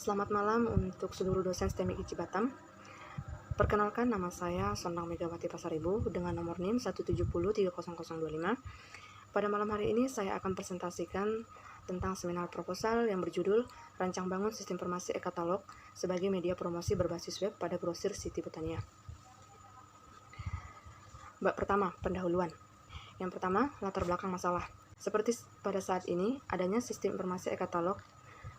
Selamat malam untuk seluruh dosen STEMIK IKJ Batam. Perkenalkan, nama saya Sondang Megawati Pasaribu dengan nomor NIM 170300025. Pada malam hari ini saya akan presentasikan tentang seminar proposal yang berjudul Rancang Bangun Sistem Informasi e-Katalog sebagai media promosi berbasis web pada grosir Siti Botania. Bab pertama, pendahuluan. Yang pertama, latar belakang masalah. Seperti pada saat ini, adanya sistem informasi e-Katalog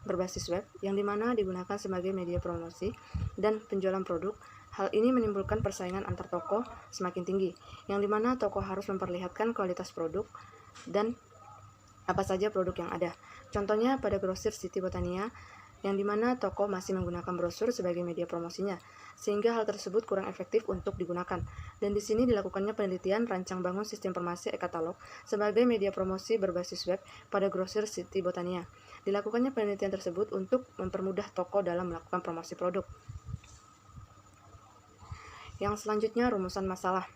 berbasis web yang dimana digunakan sebagai media promosi dan penjualan produk. Hal ini menimbulkan persaingan antar toko semakin tinggi, yang dimana toko harus memperlihatkan kualitas produk dan apa saja produk yang ada. Contohnya pada grosir Siti Botania, yang dimana toko masih menggunakan brosur sebagai media promosinya, sehingga hal tersebut kurang efektif untuk digunakan. Dan di sini dilakukannya penelitian rancang bangun sistem informasi e-Katalog sebagai media promosi berbasis web pada grosir Siti Botania. Dilakukannya penelitian tersebut untuk mempermudah toko dalam melakukan promosi produk. Yang selanjutnya, rumusan masalah.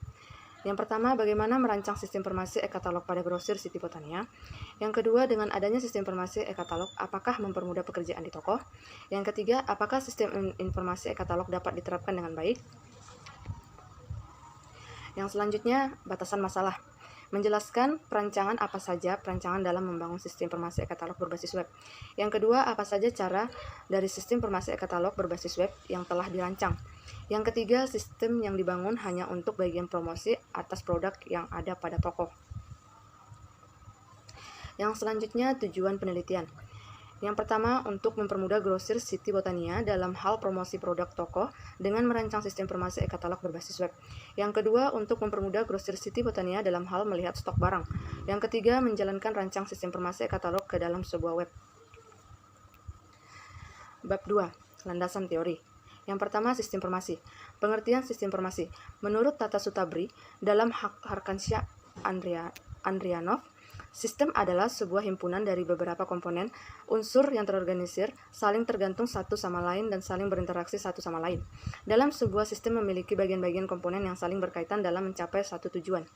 Yang pertama, bagaimana merancang sistem informasi e-Katalog pada grosir Siti Botania. Yang kedua, dengan adanya sistem informasi e-Katalog, apakah mempermudah pekerjaan di toko? Yang ketiga, apakah sistem informasi e-Katalog dapat diterapkan dengan baik? Yang selanjutnya, batasan masalah. Menjelaskan perancangan apa saja perancangan dalam membangun sistem informasi e-Katalog berbasis web. Yang kedua, apa saja cara dari sistem informasi e-Katalog berbasis web yang telah dirancang. Yang ketiga, sistem yang dibangun hanya untuk bagian promosi atas produk yang ada pada toko. Yang selanjutnya, tujuan penelitian. Yang pertama, untuk mempermudah grosir Siti Botania dalam hal promosi produk toko dengan merancang sistem informasi e-Katalog berbasis web. Yang kedua, untuk mempermudah grosir Siti Botania dalam hal melihat stok barang. Yang ketiga, menjalankan rancang sistem informasi e-Katalog ke dalam sebuah web. Bab 2, landasan teori. Yang pertama, sistem informasi. Pengertian sistem informasi. Menurut Tata Sutabri, dalam Harkansya Andrianov, sistem adalah sebuah himpunan dari beberapa komponen, unsur yang terorganisir, saling tergantung satu sama lain dan saling berinteraksi satu sama lain. Dalam sebuah sistem memiliki bagian-bagian komponen yang saling berkaitan dalam mencapai satu tujuan.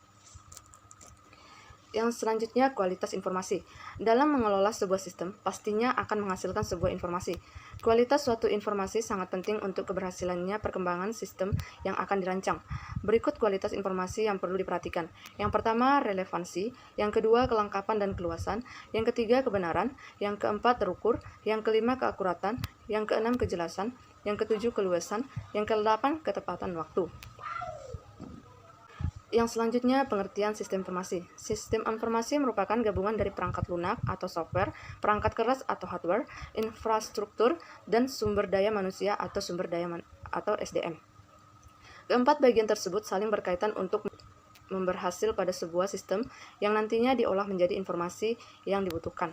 Yang selanjutnya, kualitas informasi. Dalam mengelola sebuah sistem, pastinya akan menghasilkan sebuah informasi. Kualitas suatu informasi sangat penting untuk keberhasilannya perkembangan sistem yang akan dirancang. Berikut kualitas informasi yang perlu diperhatikan. Yang pertama, relevansi. Yang kedua, kelengkapan dan keluasan. Yang ketiga, kebenaran. Yang keempat, terukur. Yang kelima, keakuratan. Yang keenam, kejelasan. Yang ketujuh, keluasan. Yang kedelapan, ketepatan waktu. Yang selanjutnya, pengertian sistem informasi. Sistem informasi merupakan gabungan dari perangkat lunak atau software, perangkat keras atau hardware, infrastruktur, dan sumber daya manusia atau sumber daya atau SDM. Keempat bagian tersebut saling berkaitan untuk memberhasil pada sebuah sistem yang nantinya diolah menjadi informasi yang dibutuhkan.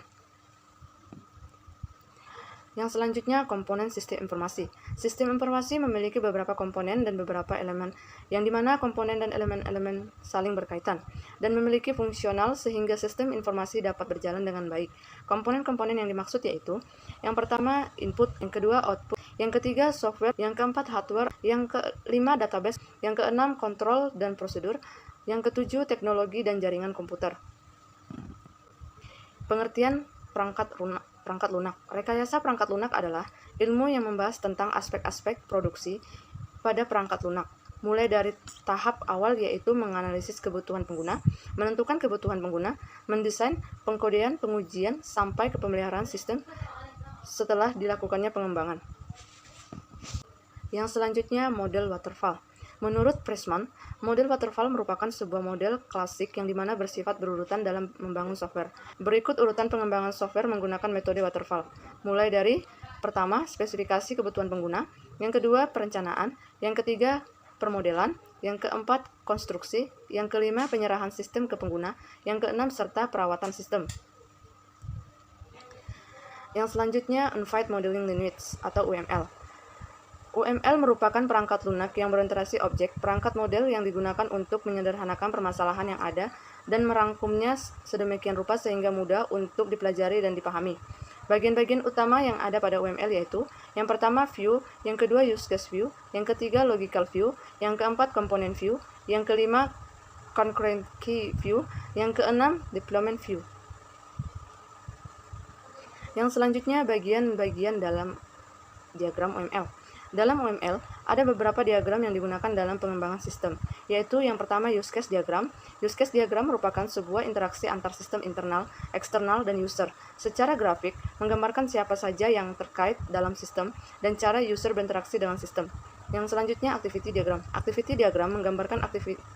Yang selanjutnya, komponen sistem informasi. Sistem informasi memiliki beberapa komponen dan beberapa elemen, yang dimana komponen dan elemen-elemen saling berkaitan, dan memiliki fungsional sehingga sistem informasi dapat berjalan dengan baik. Komponen-komponen yang dimaksud yaitu, yang pertama, input, yang kedua, output, yang ketiga, software, yang keempat, hardware, yang kelima, database, yang keenam, kontrol dan prosedur, yang ketujuh, teknologi dan jaringan komputer. Pengertian perangkat lunak. Rekayasa perangkat lunak adalah ilmu yang membahas tentang aspek-aspek produksi pada perangkat lunak, mulai dari tahap awal yaitu menganalisis kebutuhan pengguna, menentukan kebutuhan pengguna, mendesain, pengkodean, pengujian, sampai ke pemeliharaan sistem setelah dilakukannya pengembangan. Yang selanjutnya, model waterfall. Menurut Pressman, model waterfall merupakan sebuah model klasik yang dimana bersifat berurutan dalam membangun software. Berikut urutan pengembangan software menggunakan metode waterfall. Mulai dari pertama, spesifikasi kebutuhan pengguna, yang kedua, perencanaan, yang ketiga, permodelan, yang keempat, konstruksi, yang kelima, penyerahan sistem ke pengguna, yang keenam, serta perawatan sistem. Yang selanjutnya, Unified Modeling Language atau UML. UML merupakan perangkat lunak yang berinteraksi objek, perangkat model yang digunakan untuk menyederhanakan permasalahan yang ada dan merangkumnya sedemikian rupa sehingga mudah untuk dipelajari dan dipahami. Bagian-bagian utama yang ada pada UML yaitu, yang pertama view, yang kedua use case view, yang ketiga logical view, yang keempat component view, yang kelima concurrent key view, yang keenam deployment view. Yang selanjutnya bagian-bagian dalam diagram OML. Dalam OML, ada beberapa diagram yang digunakan dalam pengembangan sistem, yaitu yang pertama use case diagram. Use case diagram merupakan sebuah interaksi antar sistem internal, eksternal, dan user. Secara grafik, menggambarkan siapa saja yang terkait dalam sistem dan cara user berinteraksi dengan sistem. Yang selanjutnya, activity diagram. Activity diagram menggambarkan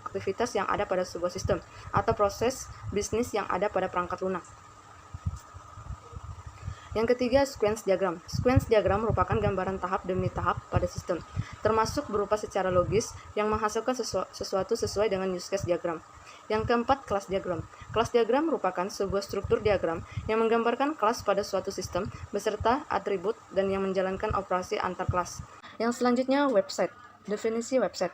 aktivitas yang ada pada sebuah sistem atau proses bisnis yang ada pada perangkat lunak. Yang ketiga, sequence diagram. Sequence diagram merupakan gambaran tahap demi tahap pada sistem, termasuk berupa secara logis yang menghasilkan sesuatu sesuai dengan use case diagram. Yang keempat, kelas diagram. Kelas diagram merupakan sebuah struktur diagram yang menggambarkan kelas pada suatu sistem beserta atribut dan yang menjalankan operasi antar kelas. Yang selanjutnya, website. Definisi website.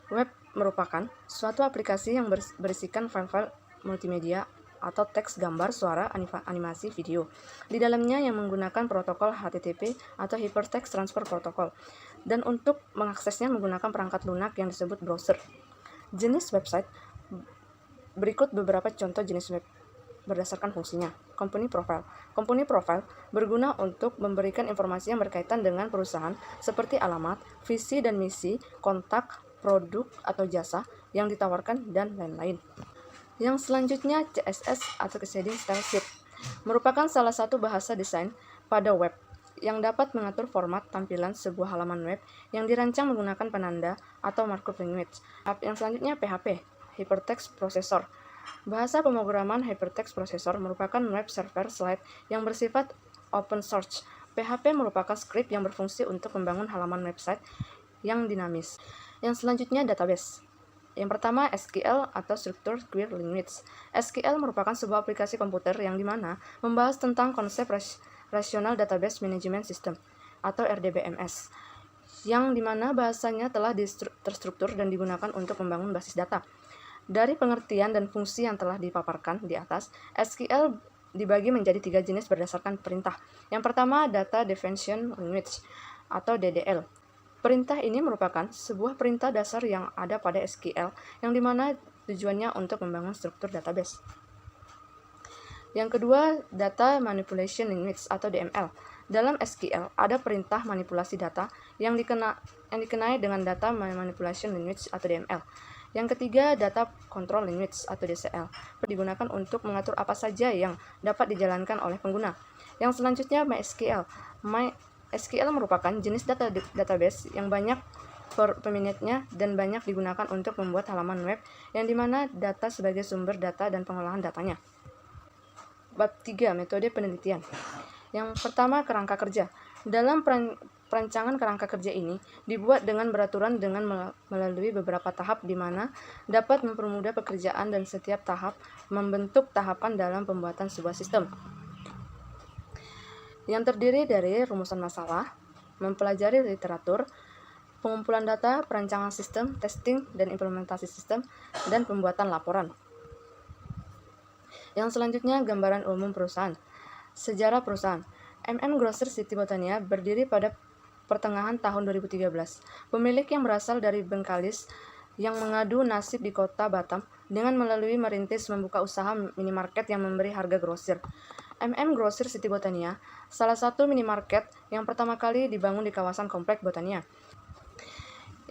Web merupakan suatu aplikasi yang berisikan file-file multimedia atau teks, gambar, suara, animasi, video. Di dalamnya yang menggunakan protokol HTTP atau Hypertext Transfer Protocol. Dan untuk mengaksesnya menggunakan perangkat lunak yang disebut browser. Jenis website. Berikut beberapa contoh jenis web berdasarkan fungsinya. Company profile. Company profile berguna untuk memberikan informasi yang berkaitan dengan perusahaan seperti alamat, visi dan misi, kontak, produk atau jasa yang ditawarkan, dan lain-lain. Yang selanjutnya, CSS atau Shading Style Sheet merupakan salah satu bahasa desain pada web yang dapat mengatur format tampilan sebuah halaman web yang dirancang menggunakan penanda atau markup language. Yang selanjutnya, PHP, Hypertext Processor. Bahasa pemrograman Hypertext Processor merupakan web server side yang bersifat open source. PHP merupakan skrip yang berfungsi untuk membangun halaman website yang dinamis. Yang selanjutnya, database. Yang pertama, SQL atau Structured Query Language. SQL merupakan sebuah aplikasi komputer yang dimana membahas tentang konsep Relational Database Management System atau RDBMS, yang dimana bahasanya telah terstruktur dan digunakan untuk membangun basis data. Dari pengertian dan fungsi yang telah dipaparkan di atas, SQL dibagi menjadi 3 jenis berdasarkan perintah. Yang pertama, Data Definition Language atau DDL. Perintah ini merupakan sebuah perintah dasar yang ada pada SQL yang dimana tujuannya untuk membangun struktur database. Yang kedua, Data Manipulation Language atau DML. Dalam SQL ada perintah manipulasi data yang dikenai dengan Data Manipulation Language atau DML. Yang ketiga, Data Control Language atau DCL, digunakan untuk mengatur apa saja yang dapat dijalankan oleh pengguna. Yang selanjutnya, MySQL. SQL merupakan jenis database yang banyak peminatnya dan banyak digunakan untuk membuat halaman web yang dimana data sebagai sumber data dan pengolahan datanya. Bab 3, metode penelitian. Yang pertama, kerangka kerja. Dalam perancangan kerangka kerja ini dibuat dengan beraturan dengan melalui beberapa tahap di mana dapat mempermudah pekerjaan dan setiap tahap membentuk tahapan dalam pembuatan sebuah sistem. Yang terdiri dari rumusan masalah, mempelajari literatur, pengumpulan data, perancangan sistem, testing dan implementasi sistem, dan pembuatan laporan. Yang selanjutnya, gambaran umum perusahaan. Sejarah perusahaan. Grocer City Botania berdiri pada pertengahan tahun 2013. Pemilik yang berasal dari Bengkalis yang mengadu nasib di kota Batam dengan melalui merintis membuka usaha minimarket yang memberi harga grosir. Grocer City Botania, salah satu minimarket yang pertama kali dibangun di kawasan komplek Botania.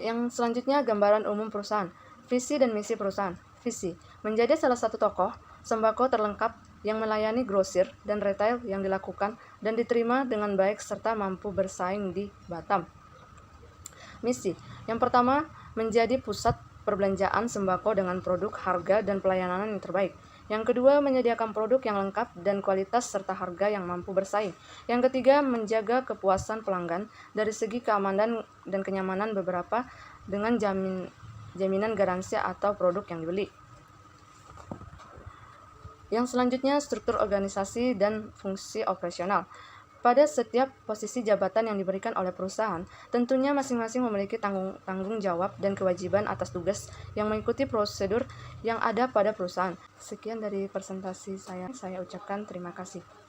Yang selanjutnya, gambaran umum perusahaan. Visi dan misi perusahaan. Visi, menjadi salah satu toko sembako terlengkap yang melayani grosir dan retail yang dilakukan dan diterima dengan baik serta mampu bersaing di Batam. Misi, yang pertama, menjadi pusat perbelanjaan sembako dengan produk, harga, dan pelayanan yang terbaik. Yang kedua, menyediakan produk yang lengkap dan kualitas serta harga yang mampu bersaing. Yang ketiga, menjaga kepuasan pelanggan dari segi keamanan dan kenyamanan beberapa dengan jaminan garansi atau produk yang dibeli. Yang selanjutnya, struktur organisasi dan fungsi operasional. Pada setiap posisi jabatan yang diberikan oleh perusahaan, tentunya masing-masing memiliki tanggung jawab dan kewajiban atas tugas yang mengikuti prosedur yang ada pada perusahaan. Sekian dari presentasi saya ucapkan terima kasih.